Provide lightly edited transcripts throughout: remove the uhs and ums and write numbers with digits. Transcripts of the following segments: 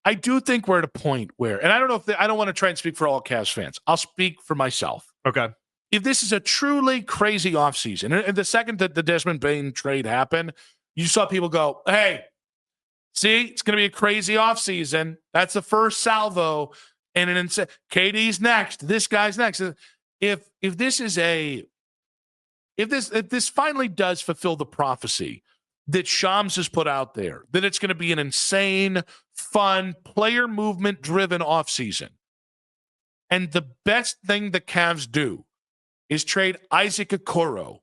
I do think we're at a point where, and I don't know if I don't want to try and speak for all Cavs fans. I'll speak for myself. Okay. If this is a truly crazy offseason, and the second that the Desmond Bain trade happened, you saw people go, hey, see, it's going to be a crazy offseason. That's the first salvo. And an KD's next. This guy's next. If this finally does fulfill the prophecy that Shams has put out there, that it's going to be an insane, fun, player movement driven offseason. And the best thing the Cavs do is trade Isaac Okoro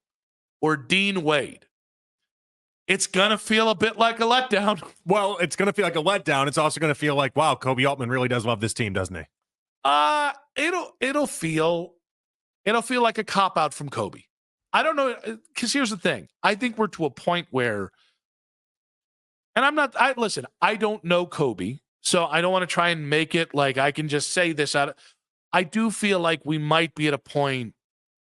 or Dean Wade. It's going to feel a bit like a letdown. Well, it's going to feel like a letdown. It's also going to feel like, wow, Kobe Altman really does love this team, doesn't he? It'll feel like a cop-out from Kobe. I don't know, because here's the thing. I think we're to a point where, and I don't know Kobe, so I don't want to try and make it like I can just say this out. I do feel like we might be at a point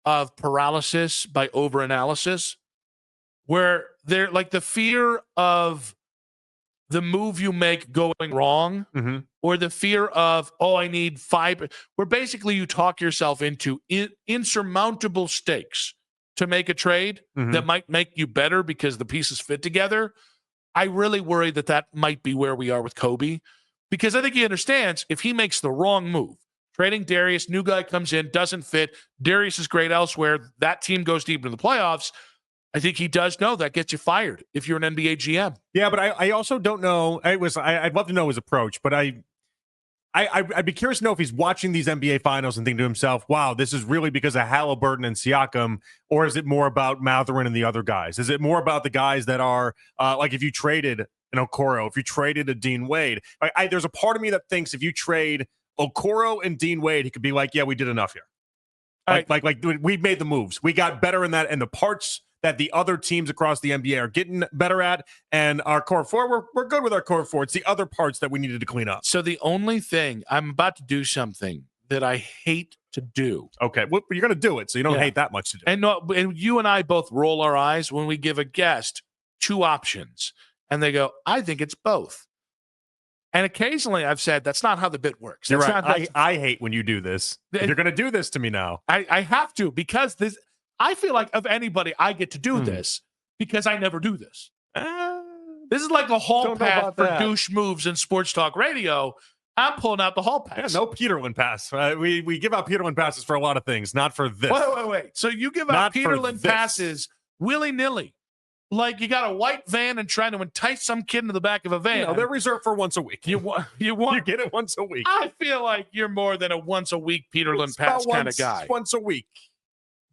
of paralysis by overanalysis, where they're like the fear of the move you make going wrong, or the fear of, I need 5, where basically you talk yourself into insurmountable stakes to make a trade that might make you better because the pieces fit together. I really worry that might be where we are with Kobe, because I think he understands if he makes the wrong move, trading Darius, new guy comes in, doesn't fit, Darius is great elsewhere, that team goes deep into the playoffs, I think he does know that gets you fired if you're an NBA GM. Yeah, but I also don't know. I'd love to know his approach, but I'd be curious to know if he's watching these NBA finals and thinking to himself, wow, this is really because of Halliburton and Siakam, or is it more about Mathurin and the other guys? Is it more about the guys that are like if you traded an Okoro, if you traded a Dean Wade? There's a part of me that thinks if you trade Okoro and Dean Wade, he could be like, yeah, we did enough here. Like we made the moves. We got better in that, and the parts that the other teams across the NBA are getting better at, and our core four, we're good with our core four. It's the other parts that we needed to clean up. So the only thing, I'm about to do something that I hate to do. Okay, well, you're going to do it, so you don't hate that much to do. And you and I both roll our eyes when we give a guest 2 options, and they go, I think it's both. And occasionally I've said, that's not how the bit works. You're right. I hate when you do this. You're going to do this to me now. I have to, because I feel like of anybody, I get to do this because I never do this. This is like a hall pass for douche moves in sports talk radio. I'm pulling out the hall pass. Yeah, no Peterlin pass. We give out Peterlin passes for a lot of things, not for this. Wait. So you give out Peterlin passes willy-nilly. Like you got a white van and trying to entice some kid into the back of a van. No, they're reserved for once a week. You get it once a week. I feel like you're more than a once a week Peterlin pass kind of guy. Once a week.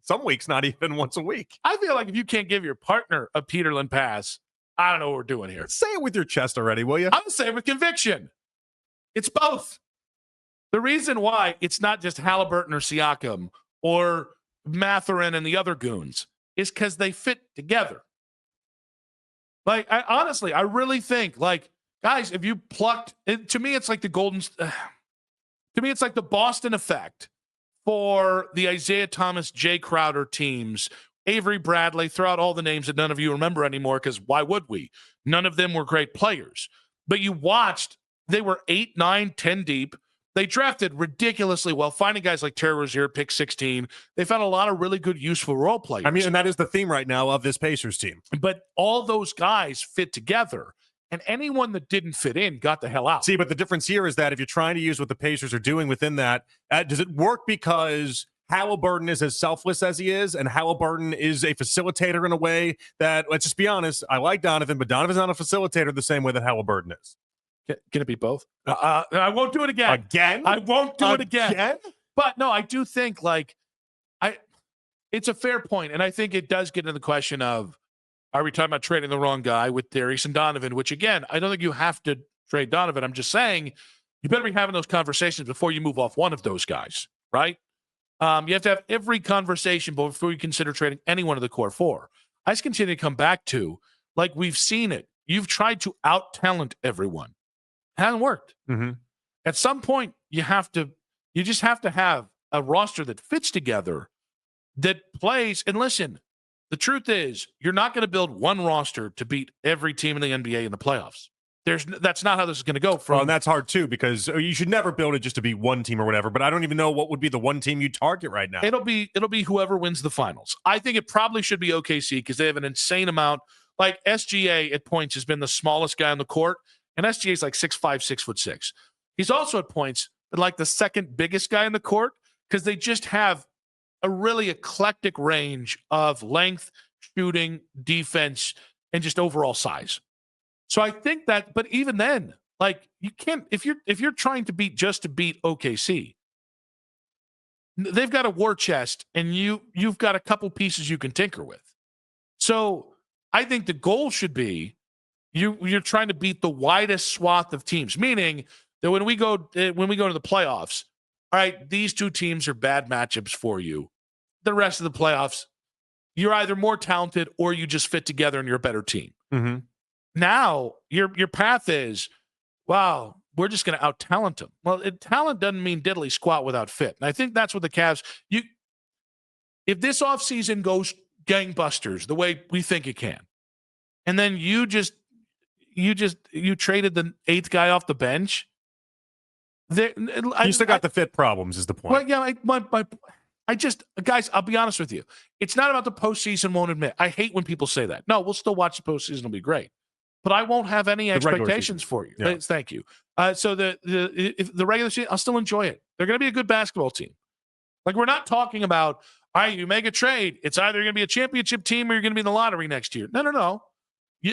Some weeks, not even once a week. I feel like if you can't give your partner a Peterlin pass, I don't know what we're doing here. Say it with your chest already, will you? I'm saying it with conviction. It's both. The reason why it's not just Halliburton or Siakam or Mathurin and the other goons is because they fit together. Like, I really think, like, guys, if you plucked, to me, it's like the Boston effect for the Isaiah Thomas, Jay Crowder teams, Avery Bradley, throw out all the names that none of you remember anymore, because why would we? None of them were great players. But you watched, they were 8, 9, 10 deep. They drafted ridiculously well, finding guys like Terry Rozier, pick 16. They found a lot of really good, useful role players. I mean, and that is the theme right now of this Pacers team. But all those guys fit together, and anyone that didn't fit in got the hell out. See, but the difference here is that if you're trying to use what the Pacers are doing within that, does it work because Halliburton is as selfless as he is, and Halliburton is a facilitator in a way that, let's just be honest, I like Donovan, but Donovan's not a facilitator the same way that Halliburton is. Can it be both? I won't do it again. Again? I won't do it again. But no, I do think it's a fair point, and I think it does get into the question of, are we talking about trading the wrong guy with Darius and Donovan? Which again, I don't think you have to trade Donovan. I'm just saying you better be having those conversations before you move off one of those guys, right? You have to have every conversation before you consider trading any one of the core 4. I just continue to come back to, like, we've seen it. You've tried to out-talent everyone. It hasn't worked. Mm-hmm. At some point, you just have to have a roster that fits together, that plays. And listen, the truth is, you're not going to build one roster to beat every team in the NBA in the playoffs. That's not how this is going to go. Well, and that's hard too, because you should never build it just to be one team or whatever. But I don't even know what would be the one team you target right now. It'll be whoever wins the finals. I think it probably should be OKC because they have an insane amount. Like SGA at points has been the smallest guy on the court, and SGA is like 6'5", 6'6". He's also at points like the second biggest guy in the court because they just have a really eclectic range of length, shooting, defense, and just overall size. So I think that, but even then, like you can't if you're trying to beat OKC, they've got a war chest, and you've got a couple pieces you can tinker with. So I think the goal should be you're trying to beat the widest swath of teams, meaning that when we go to the playoffs, all right, these two teams are bad matchups for you. The rest of the playoffs, you're either more talented or you just fit together and you're a better team. Mm-hmm. Now your path is, wow, we're just going to out-talent them. Well, talent doesn't mean diddly squat without fit. And I think that's what the Cavs, if this offseason goes gangbusters the way we think it can, and then you traded the eighth guy off the bench. You still got the fit problems is the point. Well, yeah, guys, I'll be honest with you. It's not about the postseason won't admit. I hate when people say that. No, we'll still watch the postseason. It'll be great. But I won't have any expectations for you. Yeah. Thank you. So the regular season, I'll still enjoy it. They're going to be a good basketball team. Like, we're not talking about, all right, you make a trade. It's either going to be a championship team or you're going to be in the lottery next year. No.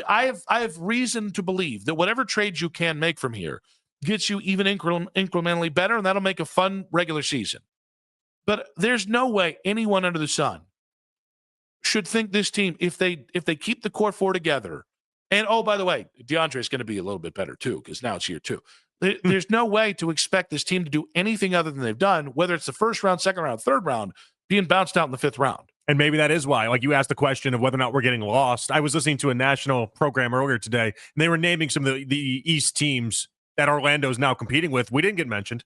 I have reason to believe that whatever trades you can make from here gets you even incrementally better, and that'll make a fun regular season. But there's no way anyone under the sun should think this team, if they keep the core four together, and oh, by the way, DeAndre is going to be a little bit better too, because now it's year two. There's no way to expect this team to do anything other than they've done, whether it's the first round, second round, third round, being bounced out in the fifth round. And maybe that is why, like you asked the question of whether or not we're getting lost. I was listening to a national program earlier today, and they were naming some of the East teams that Orlando is now competing with. We didn't get mentioned.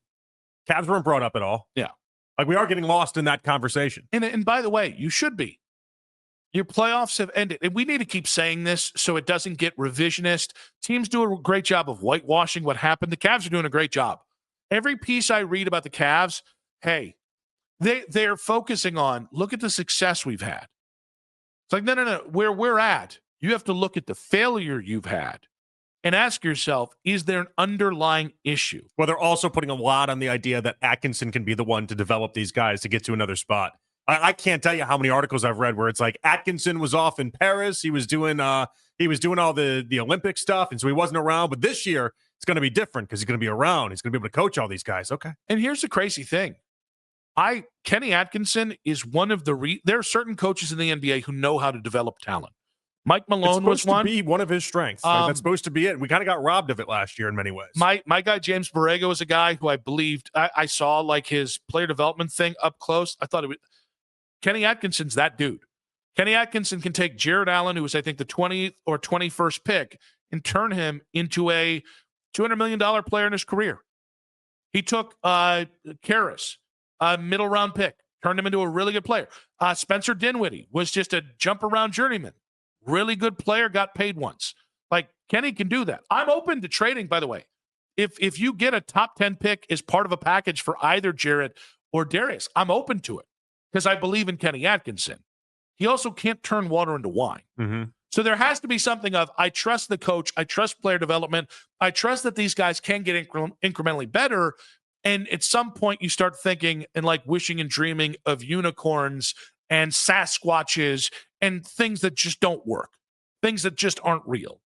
Cavs weren't brought up at all. Yeah. Like, we are getting lost in that conversation. And by the way, you should be. Your playoffs have ended. And we need to keep saying this so it doesn't get revisionist. Teams do a great job of whitewashing what happened. The Cavs are doing a great job. Every piece I read about the Cavs, hey, they're focusing on, look at the success we've had. It's like, no. Where we're at, you have to look at the failure you've had and ask yourself, is there an underlying issue? Well, they're also putting a lot on the idea that Atkinson can be the one to develop these guys to get to another spot. I can't tell you how many articles I've read where it's like Atkinson was off in Paris. He was doing all the Olympic stuff, and so he wasn't around. But this year, it's going to be different because he's going to be around. He's going to be able to coach all these guys. Okay. And here's the crazy thing. Kenny Atkinson is one of there are certain coaches in the NBA who know how to develop talent. Mike Malone was one. It's supposed to be one of his strengths. That's supposed to be it. We kind of got robbed of it last year in many ways. My guy, James Borrego, is a guy who I believed I saw like his player development thing up close. I thought it was Kenny Atkinson's that dude. Kenny Atkinson can take Jared Allen, who was, I think, the 20th or 21st pick, and turn him into a $200 million player in his career. He took Karras, a middle round pick, turned him into a really good player. Spencer Dinwiddie was just a jump around journeyman. Really good player, got paid once. Like, Kenny can do that. I'm open to trading, by the way. If you get a top 10 pick as part of a package for either Jared or Darius, I'm open to it because I believe in Kenny Atkinson. He also can't turn water into wine. Mm-hmm. So there has to be something of, I trust the coach, I trust player development, I trust that these guys can get incrementally better. And at some point you start thinking and like wishing and dreaming of unicorns and Sasquatches and things that just don't work, things that just aren't real.